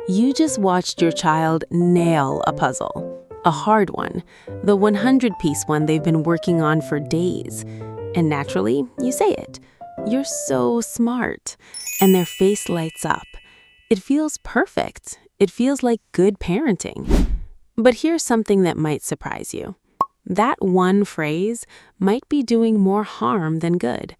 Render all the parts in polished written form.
You just watched your child nail a puzzle, a hard one, the 100-piece one they've been working on for days. And naturally, you say it. You're so smart. And their face lights up. It feels perfect. It feels like good parenting. But here's something that might surprise you. That one phrase might be doing more harm than good.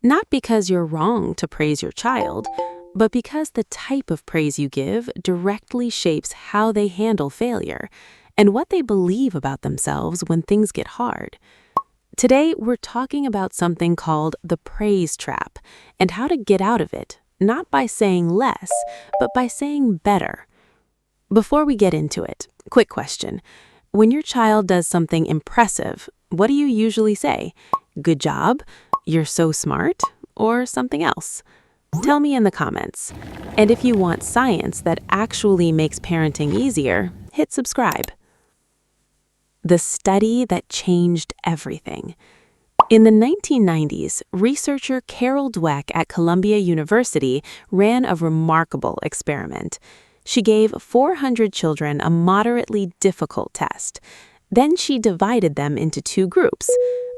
Not because you're wrong to praise your child, but because the type of praise you give directly shapes how they handle failure and what they believe about themselves when things get hard. Today, we're talking about something called the praise trap and how to get out of it, not by saying less, but by saying better. Before we get into it, quick question. When your child does something impressive, what do you usually say? Good job, you're so smart, or something else? Tell me in the comments. And if you want science that actually makes parenting easier, hit subscribe. The study that changed everything. In the 1990s, researcher Carol Dweck at Columbia University ran a remarkable experiment. She gave 400 children a moderately difficult test. Then she divided them into two groups.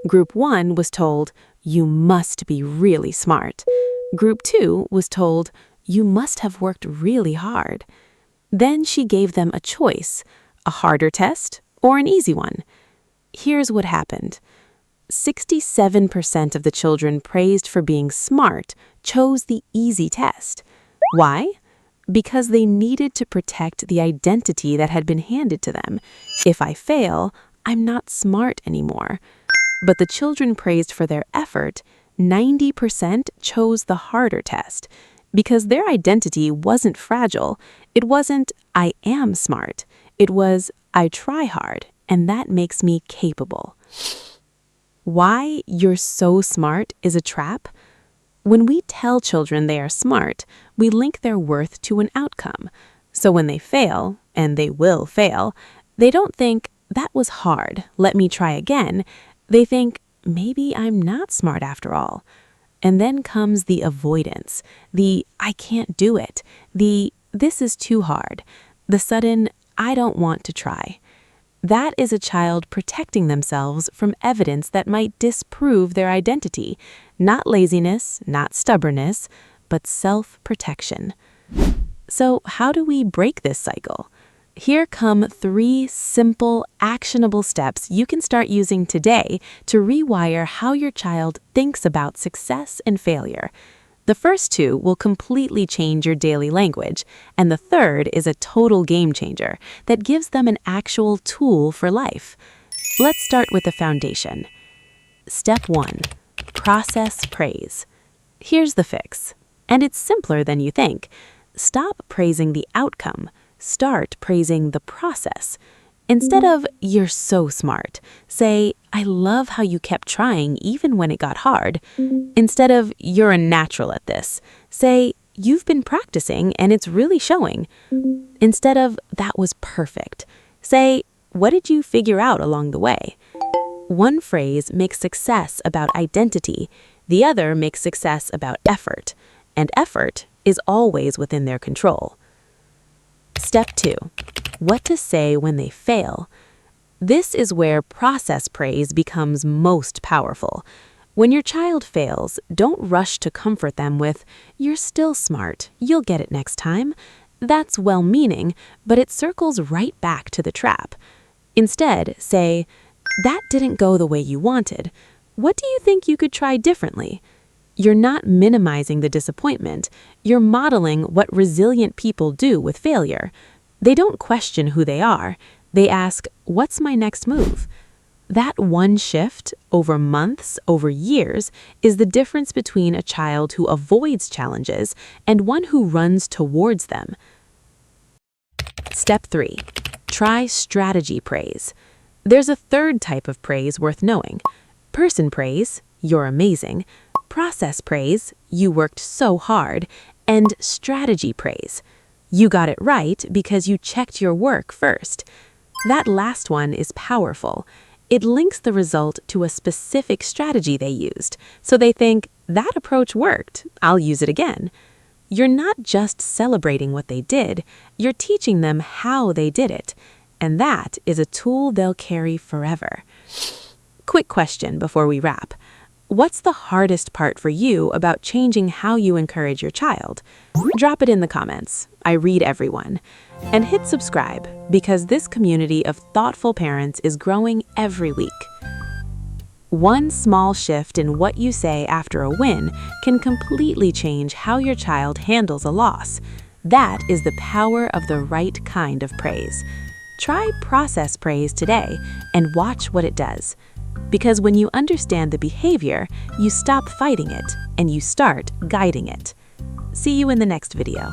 Group 1 was told, "You must be really smart." Group 2 was told, "You must have worked really hard." Then she gave them a choice, a harder test or an easy one. Here's what happened. 67% of the children praised for being smart chose the easy test. Why? Because they needed to protect the identity that had been handed to them. If I fail, I'm not smart anymore. But the children praised for their effort, 90% chose the harder test because their identity wasn't fragile. It wasn't, I am smart. It was, I try hard, and that makes me capable. Why you're so smart is a trap? When we tell children they are smart, we link their worth to an outcome. So when they fail, and they will fail, they don't think, that was hard, let me try again. They think, maybe I'm not smart after all. And then comes the avoidance, the I can't do it, the this is too hard, the sudden I don't want to try. That is a child protecting themselves from evidence that might disprove their identity, not laziness, not stubbornness, but self-protection. So how do we break this cycle? Here come 3 simple, actionable steps you can start using today to rewire how your child thinks about success and failure. The first 2 will completely change your daily language, and the third is a total game changer that gives them an actual tool for life. Let's start with the foundation. Step 1. Process praise. Here's the fix, and it's simpler than you think. Stop praising the outcome. Start praising the process. Instead of, you're so smart, say, I love how you kept trying even when it got hard. Instead of, you're a natural at this, say, you've been practicing and it's really showing. Instead of, that was perfect, say, what did you figure out along the way? One phrase makes success about identity, the other makes success about effort, and effort is always within their control. Step 2. What to say when they fail. This is where process praise becomes most powerful. When your child fails, don't rush to comfort them with, you're still smart, you'll get it next time. That's well-meaning, but it circles right back to the trap. Instead, say, that didn't go the way you wanted. What do you think you could try differently? You're not minimizing the disappointment. You're modeling what resilient people do with failure. They don't question who they are. They ask, what's my next move? That one shift, over months, over years, is the difference between a child who avoids challenges and one who runs towards them. Step 3. Try strategy praise. There's a third type of praise worth knowing. Person praise, you're amazing. Process praise, you worked so hard. And strategy praise, you got it right because you checked your work first. That last one is powerful. It links the result to a specific strategy they used, so they think, that approach worked, I'll use it again. You're not just celebrating what they did, you're teaching them how they did it. And that is a tool they'll carry forever. Quick question before we wrap. What's the hardest part for you about changing how you encourage your child? Drop it in the comments. I read everyone. And hit subscribe, because this community of thoughtful parents is growing every week. One small shift in what you say after a win can completely change how your child handles a loss. That is the power of the right kind of praise. Try process praise today and watch what it does. Because when you understand the behavior, you stop fighting it and you start guiding it. See you in the next video.